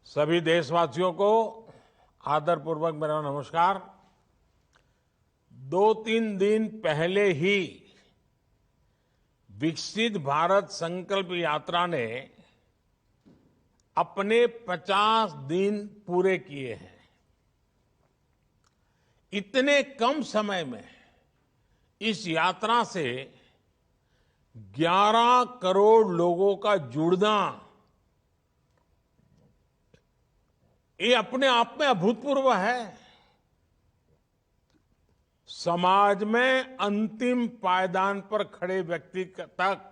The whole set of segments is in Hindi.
सभी देशवासियों को आदरपूर्वक मेरा नमस्कार। 2-3 दिन पहले ही विकसित भारत संकल्प यात्रा ने अपने 50 दिन पूरे किए हैं। इतने कम समय में इस यात्रा से 11 करोड़ लोगों का जुड़ना ये अपने आप में अभूतपूर्व है। समाज में अंतिम पायदान पर खड़े व्यक्ति तक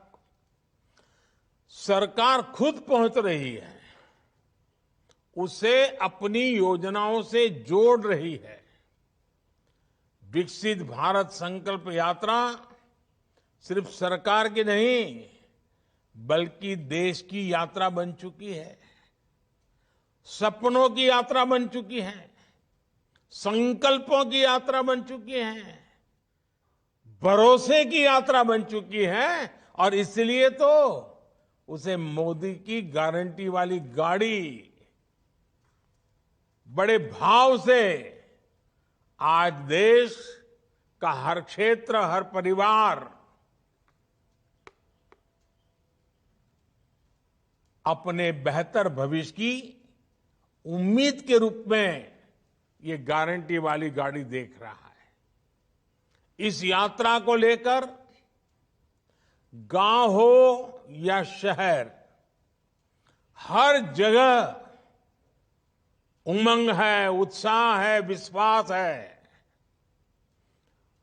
सरकार खुद पहुंच रही है, उसे अपनी योजनाओं से जोड़ रही है। विकसित भारत संकल्प यात्रा सिर्फ सरकार की नहीं, बल्कि देश की यात्रा बन चुकी है, सपनों की यात्रा बन चुकी है, संकल्पों की यात्रा बन चुकी है, भरोसे की यात्रा बन चुकी है। और इसलिए तो उसे मोदी की गारंटी वाली गाड़ी बड़े भाव से आज देश का हर क्षेत्र, हर परिवार अपने बेहतर भविष्य की उम्मीद के रूप में ये गारंटी वाली गाड़ी देख रहा है। इस यात्रा को लेकर गांव हो या शहर, हर जगह उमंग है, उत्साह है, विश्वास है।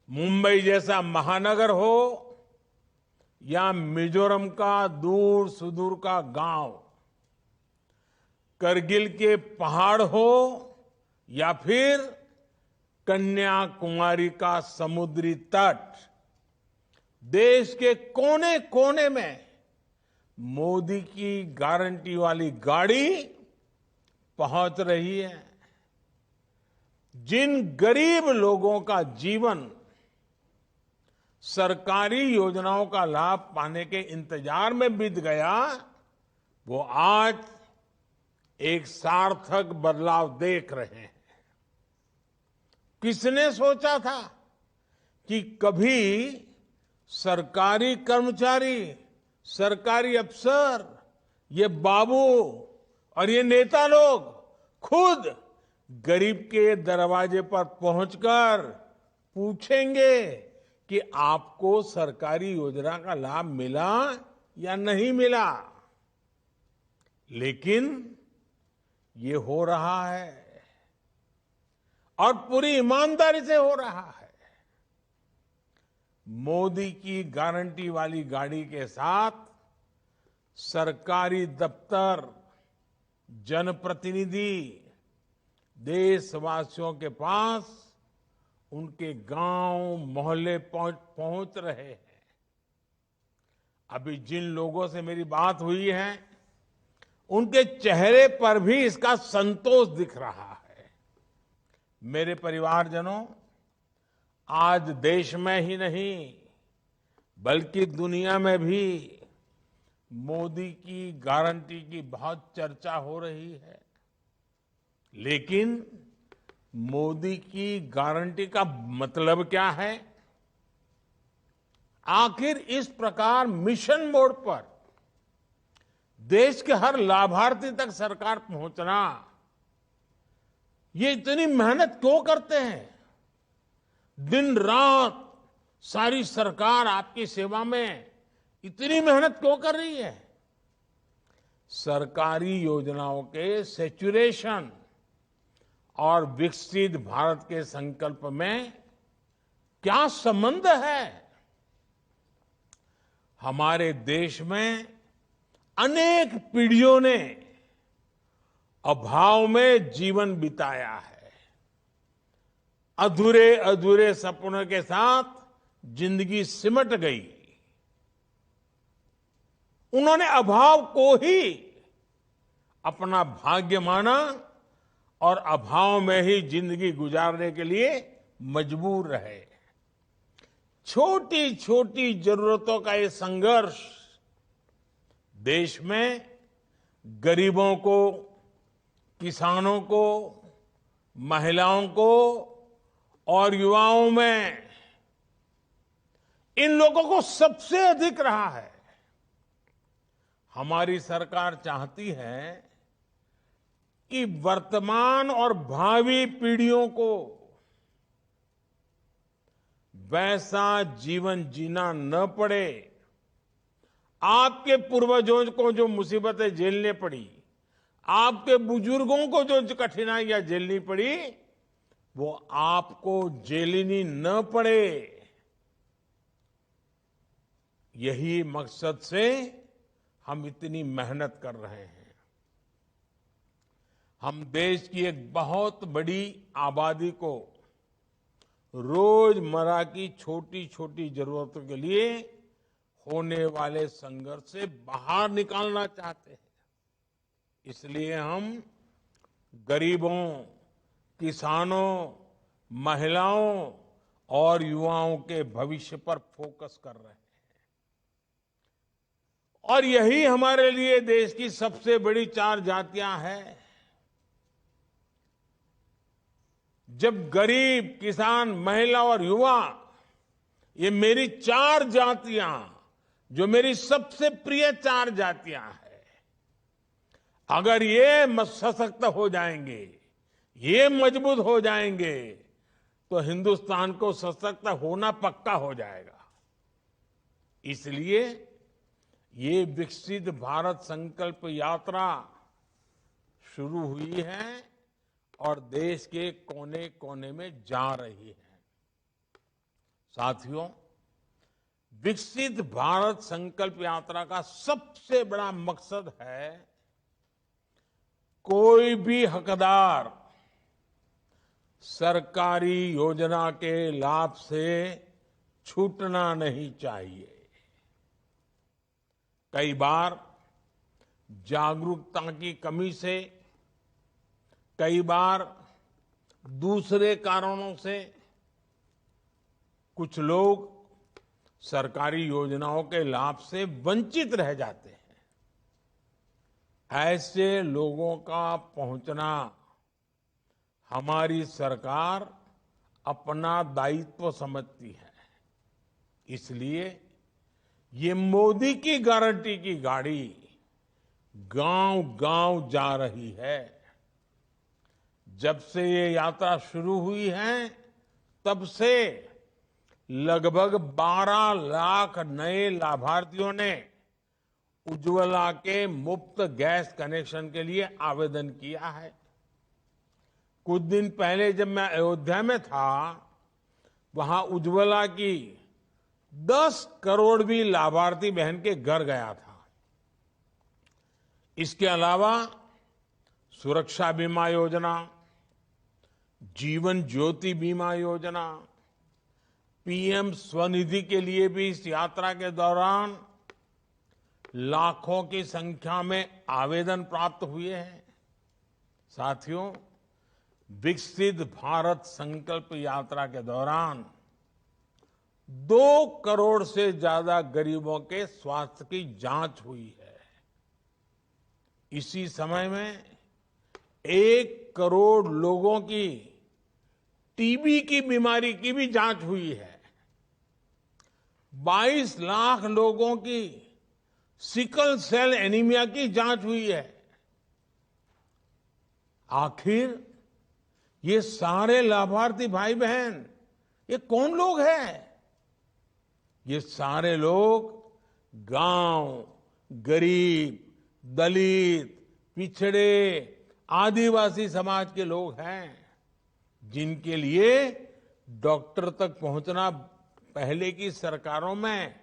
मुंबई जैसा महानगर हो या मिजोरम का दूर सुदूर का गांव, करगिल के पहाड़ हो या फिर कन्याकुमारी का समुद्री तट, देश के कोने कोने में मोदी की गारंटी वाली गाड़ी पहुंच रही है। जिन गरीब लोगों का जीवन सरकारी योजनाओं का लाभ पाने के इंतजार में बीत गया, वो आज एक सार्थक बदलाव देख रहे हैं। किसने सोचा था कि कभी सरकारी कर्मचारी, सरकारी अफसर, ये बाबू और ये नेता लोग खुद गरीब के दरवाजे पर पहुंचकर पूछेंगे कि आपको सरकारी योजना का लाभ मिला या नहीं मिला। लेकिन ये हो रहा है और पूरी ईमानदारी से हो रहा है। मोदी की गारंटी वाली गाड़ी के साथ सरकारी दफ्तर, जनप्रतिनिधि देशवासियों के पास उनके गांव मोहल्ले पहुंच रहे हैं। अभी जिन लोगों से मेरी बात हुई है, उनके चेहरे पर भी इसका संतोष दिख रहा है। मेरे परिवारजनों, आज देश में ही नहीं बल्कि दुनिया में भी मोदी की गारंटी की बहुत चर्चा हो रही है। लेकिन मोदी की गारंटी का मतलब क्या है? आखिर इस प्रकार मिशन मोड पर देश के हर लाभार्थी तक सरकार पहुंचना, ये इतनी मेहनत क्यों करते हैं? दिन रात सारी सरकार आपकी सेवा में इतनी मेहनत क्यों कर रही है? सरकारी योजनाओं के सैचुरेशन और विकसित भारत के संकल्प में क्या संबंध है? हमारे देश में अनेक पीढ़ियों ने अभाव में जीवन बिताया है। अधूरे अधूरे सपनों के साथ जिंदगी सिमट गई। उन्होंने अभाव को ही अपना भाग्य माना और अभाव में ही जिंदगी गुजारने के लिए मजबूर रहे। छोटी छोटी जरूरतों का ये संघर्ष देश में गरीबों को किसानों को, महिलाओं को और युवाओं में इन लोगों को सबसे अधिक रहा है। हमारी सरकार चाहती है कि वर्तमान और भावी पीढ़ियों को वैसा जीवन जीना न पड़े। आपके पूर्वजों को जो मुसीबतें झेलने पड़ी, आपके बुजुर्गों को जो कठिनाइयां झेलनी पड़ी, वो आपको झेलनी न पड़े। यही मकसद से हम इतनी मेहनत कर रहे हैं। हम देश की एक बहुत बड़ी आबादी को रोजमर्रा की छोटी छोटी जरूरतों के लिए होने वाले संघर्ष से बाहर निकालना चाहते हैं। इसलिए हम गरीबों, किसानों, महिलाओं और युवाओं के भविष्य पर फोकस कर रहे हैं। और यही हमारे लिए देश की सबसे बड़ी 4 जातियां हैं। जब गरीब, किसान, महिला और युवा, ये मेरी 4 जातियां, जो मेरी सबसे प्रिय 4 जातियां हैं, अगर ये सशक्त हो जाएंगे, ये मजबूत हो जाएंगे, तो हिंदुस्तान को सशक्त होना पक्का हो जाएगा। इसलिए ये विकसित भारत संकल्प यात्रा शुरू हुई है और देश के कोने कोने में जा रही है। साथियों, विकसित भारत संकल्प यात्रा का सबसे बड़ा मकसद है कोई भी हकदार सरकारी योजना के लाभ से छूटना नहीं चाहिए। कई बार जागरूकता की कमी से, कई बार दूसरे कारणों से कुछ लोग सरकारी योजनाओं के लाभ से वंचित रह जाते हैं। ऐसे लोगों का पहुंचना हमारी सरकार अपना दायित्व समझती है। इसलिए ये मोदी की गारंटी की गाड़ी गांव-गांव जा रही है। जब से ये यात्रा शुरू हुई है, तब से लगभग 12 लाख नए लाभार्थियों ने उज्ज्वला के मुफ्त गैस कनेक्शन के लिए आवेदन किया है। कुछ दिन पहले जब मैं अयोध्या में था, वहां उज्ज्वला की 10 करोड़वीं लाभार्थी बहन के घर गया था। इसके अलावा सुरक्षा बीमा योजना, जीवन ज्योति बीमा योजना, पीएम स्वनिधि के लिए भी इस यात्रा के दौरान लाखों की संख्या में आवेदन प्राप्त हुए हैं। साथियों, विकसित भारत संकल्प यात्रा के दौरान 2 करोड़ से ज्यादा गरीबों के स्वास्थ्य की जांच हुई है। इसी समय में 1 करोड़ लोगों की टीबी की बीमारी की भी जांच हुई है। 22 लाख लोगों की सिकल सेल एनीमिया की जांच हुई है। आखिर ये सारे लाभार्थी भाई बहन, ये कौन लोग हैं? ये सारे लोग गांव, गरीब, दलित, पिछड़े, आदिवासी समाज के लोग हैं, जिनके लिए डॉक्टर तक पहुंचना पहले की सरकारों में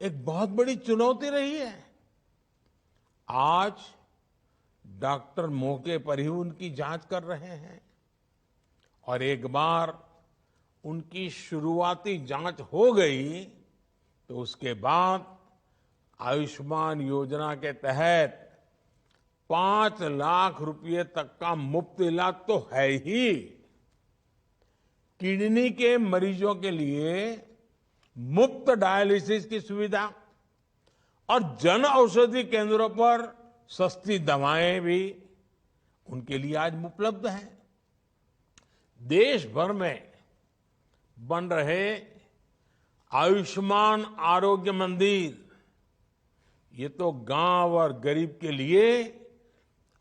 एक बहुत बड़ी चुनौती रही है। आज डॉक्टर मौके पर ही उनकी जांच कर रहे हैं और एक बार उनकी शुरुआती जांच हो गई तो उसके बाद आयुष्मान योजना के तहत 5 लाख रुपए तक का मुफ्त इलाज तो है ही। किडनी के मरीजों के लिए मुफ्त डायलिसिस की सुविधा और जन औषधि केंद्रों पर सस्ती दवाएं भी उनके लिए आज उपलब्ध है। देश भर में बन रहे आयुष्मान आरोग्य मंदिर, ये तो गांव और गरीब के लिए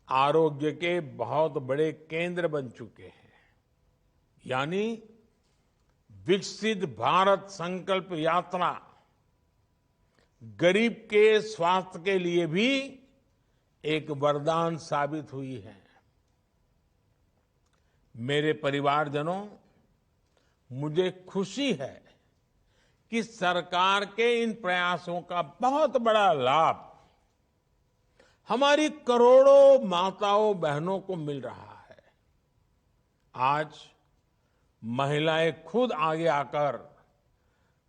आरोग्य के बहुत बड़े केंद्र बन चुके हैं। यानी विकसित भारत संकल्प यात्रा गरीब के स्वास्थ्य के लिए भी एक वरदान साबित हुई है। मेरे परिवारजनों, मुझे खुशी है कि सरकार के इन प्रयासों का बहुत बड़ा लाभ हमारी करोड़ों माताओं बहनों को मिल रहा है। आज महिलाएं खुद आगे आकर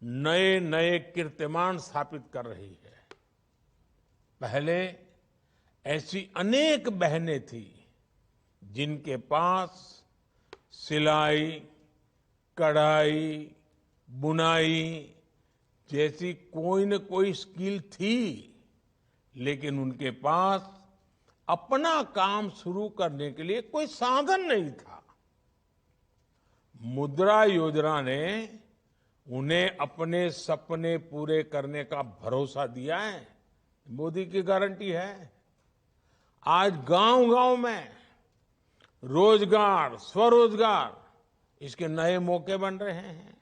नए नए कीर्तिमान स्थापित कर रही है। पहले ऐसी अनेक बहनें थी जिनके पास सिलाई, कढ़ाई, बुनाई जैसी कोई न कोई स्किल थी, लेकिन उनके पास अपना काम शुरू करने के लिए कोई साधन नहीं था। मुद्रा योजना ने उन्हें अपने सपने पूरे करने का भरोसा दिया है। मोदी की गारंटी है। आज गांव-गांव में रोजगार, स्वरोजगार, इसके नए मौके बन रहे हैं।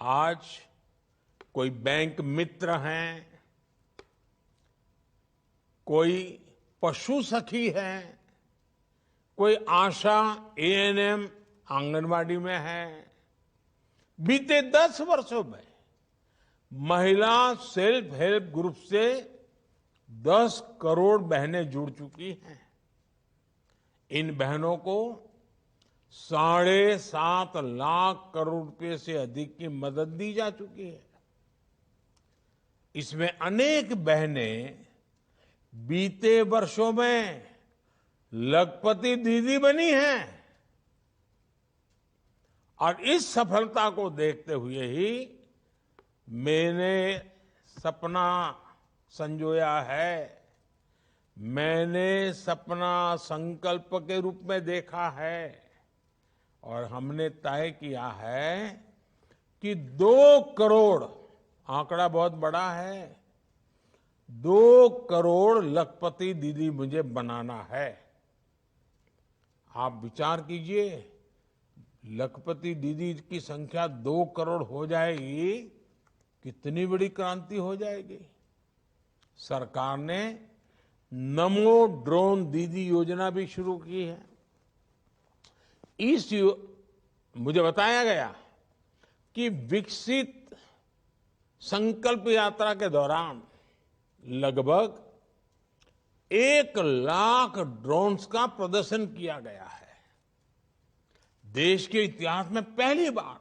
आज कोई बैंक मित्र हैं, कोई पशु सखी है, कोई आशा एएनएम आंगनवाड़ी में है। बीते 10 वर्षों में महिला सेल्फ हेल्प ग्रुप से 10 करोड़ बहनें जुड़ चुकी हैं। इन बहनों को 7.5 लाख करोड़ रुपए से अधिक की मदद दी जा चुकी है। इसमें अनेक बहनें बीते वर्षों में लखपति दीदी बनी हैं। और इस सफलता को देखते हुए ही मैंने सपना संजोया है, मैंने सपना संकल्प के रूप में देखा है और हमने तय किया है कि 2 करोड़, आंकड़ा बहुत बड़ा है, 2 करोड़ लखपति दीदी मुझे बनाना है। आप विचार कीजिए, लखपति दीदी की संख्या 2 करोड़ हो जाएगी, कितनी बड़ी क्रांति हो जाएगी। सरकार ने नमो ड्रोन दीदी योजना भी शुरू की है। मुझे बताया गया कि विकसित संकल्प यात्रा के दौरान लगभग 1 लाख ड्रोन्स का प्रदर्शन किया गया है। देश के इतिहास में पहली बार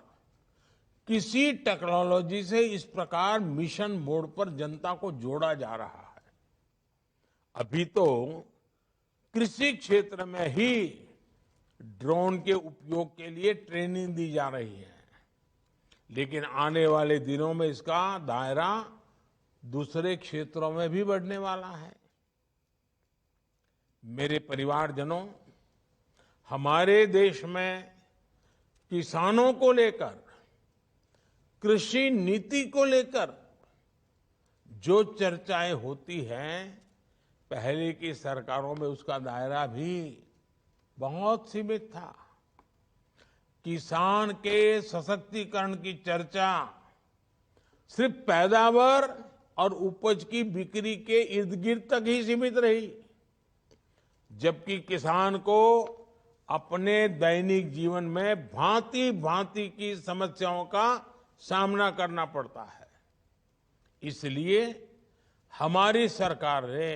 किसी टेक्नोलॉजी से इस प्रकार मिशन मोड पर जनता को जोड़ा जा रहा है। अभी तो कृषि क्षेत्र में ही ड्रोन के उपयोग के लिए ट्रेनिंग दी जा रही है, लेकिन आने वाले दिनों में इसका दायरा दूसरे क्षेत्रों में भी बढ़ने वाला है। मेरे परिवारजनों, हमारे देश में किसानों को लेकर, कृषि नीति को लेकर जो चर्चाएं होती हैं, पहले की सरकारों में उसका दायरा भी बहुत सीमित था। किसान के सशक्तिकरण की चर्चा सिर्फ पैदावार और उपज की बिक्री के इर्द गिर्द तक ही सीमित रही, जबकि किसान को अपने दैनिक जीवन में भांति भांति की समस्याओं का सामना करना पड़ता है। इसलिए हमारी सरकार ने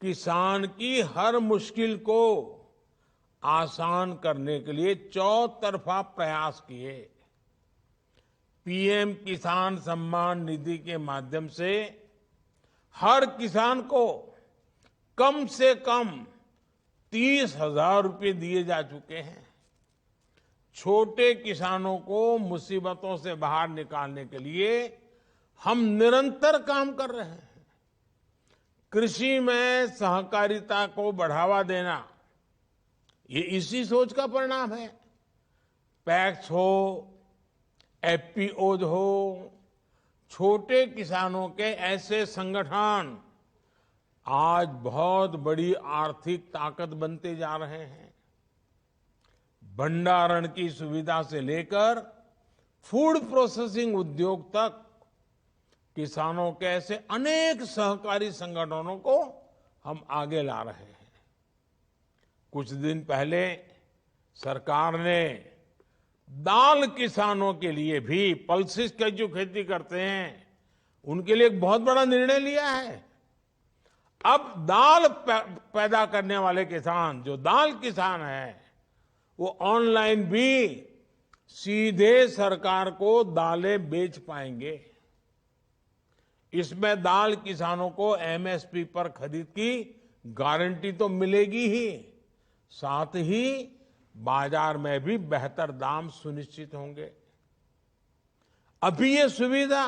किसान की हर मुश्किल को आसान करने के लिए चौतरफा प्रयास किए। पीएम किसान सम्मान निधि के माध्यम से हर किसान को कम से कम 30,000 रुपये दिए जा चुके हैं। छोटे किसानों को मुसीबतों से बाहर निकालने के लिए हम निरंतर काम कर रहे हैं। कृषि में सहकारिता को बढ़ावा देना, ये इसी सोच का परिणाम है। पैक्स हो, एफपीओज हो, छोटे किसानों के ऐसे संगठन आज बहुत बड़ी आर्थिक ताकत बनते जा रहे हैं। भंडारण की सुविधा से लेकर फूड प्रोसेसिंग उद्योग तक किसानों के ऐसे अनेक सहकारी संगठनों को हम आगे ला रहे हैं। कुछ दिन पहले सरकार ने दाल किसानों के लिए भी, पल्सेस की जो खेती करते हैं उनके लिए एक बहुत बड़ा निर्णय लिया है। अब दाल पैदा करने वाले किसान, जो दाल किसान है, वो ऑनलाइन भी सीधे सरकार को दालें बेच पाएंगे। इसमें दाल किसानों को एमएसपी पर खरीद की गारंटी तो मिलेगी ही, साथ ही बाजार में भी बेहतर दाम सुनिश्चित होंगे। अभी ये सुविधा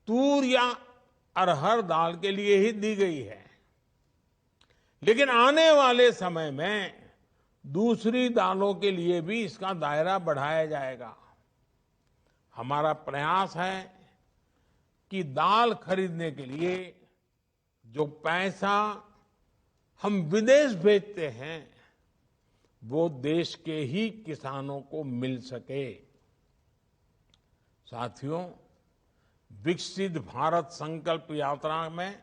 तूर या अरहर दाल के लिए ही दी गई है, लेकिन आने वाले समय में दूसरी दालों के लिए भी इसका दायरा बढ़ाया जाएगा। हमारा प्रयास है कि दाल खरीदने के लिए जो पैसा हम विदेश भेजते हैं वो देश के ही किसानों को मिल सके। साथियों, विकसित भारत संकल्प यात्रा में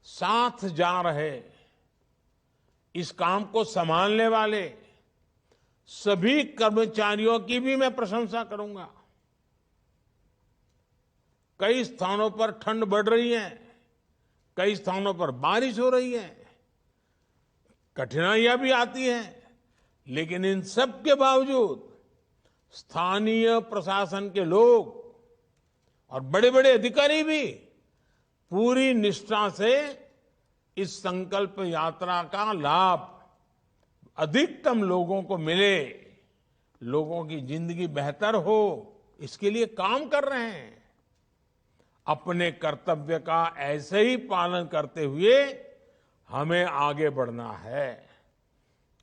साथ जा रहे, इस काम को संभालने वाले सभी कर्मचारियों की भी मैं प्रशंसा करूंगा। कई स्थानों पर ठंड बढ़ रही है, कई स्थानों पर बारिश हो रही है, कठिनाइयां भी आती हैं, लेकिन इन सब के बावजूद स्थानीय प्रशासन के लोग और बड़े बड़े अधिकारी भी पूरी निष्ठा से इस संकल्प यात्रा का लाभ अधिकतम लोगों को मिले, लोगों की जिंदगी बेहतर हो, इसके लिए काम कर रहे हैं। अपने कर्तव्य का ऐसे ही पालन करते हुए हमें आगे बढ़ना है,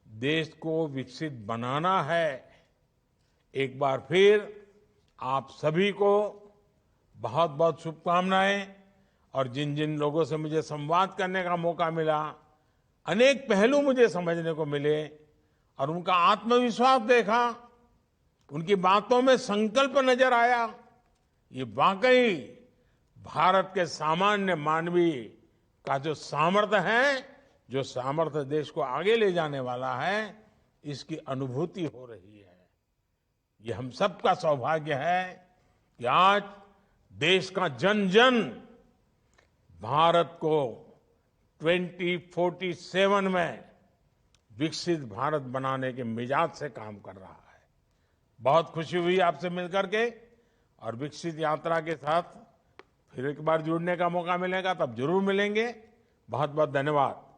देश को विकसित बनाना है। एक बार फिर आप सभी को बहुत बहुत शुभकामनाएं। और जिन जिन लोगों से मुझे संवाद करने का मौका मिला, अनेक पहलू मुझे समझने को मिले और उनका आत्मविश्वास देखा, उनकी बातों में संकल्प नजर आया। ये वाकई भारत के सामान्य मानवी का जो सामर्थ्य है, जो सामर्थ्य देश को आगे ले जाने वाला है, इसकी अनुभूति हो रही है। ये हम सबका सौभाग्य है कि आज देश का जन जन भारत को 2047 में विकसित भारत बनाने के मिजाज से काम कर रहा है। बहुत खुशी हुई आपसे मिलकर के, और विकसित यात्रा के साथ फिर एक बार जुड़ने का मौका मिलेगा तब जरूर मिलेंगे। बहुत बहुत धन्यवाद।